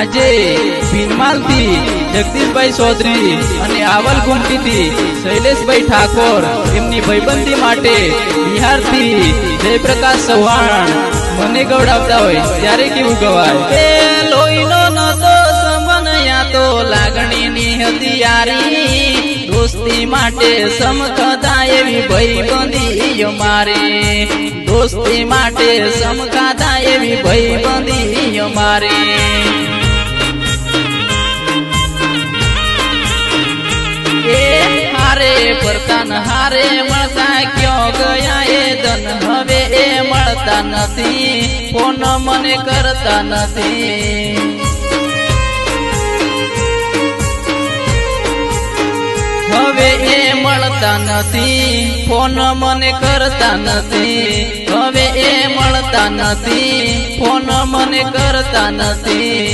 આજે ભીનમાલથી જગદીશભાઈ ચૌધરી અને આવલ ગુમટીથી શૈલેષભાઈ ઠાકોર એમની ભાઈબંધી માટે બિહારથી જયપ્રકાશ ચૌહાણ મને ગવડાવતા હોય ત્યારે કેવું ગવાય? લોહીનો નતો સમનયા તો લાગણીની હતી યારી, દોસ્તી માટે સમખાતા એવી ભાઈબંધી મારી, દોસ્તી માટે સમખાતા એવી ભાઈબંધી મારી। हारे परतान हारे मळता क्यों गया ए धन हवे ए मळता नथी, फोन मने करता नथी। हवे ए मळता नथी, फोन मने करता नथी। हवे ए मळता नथी, फोन मने करता नथी।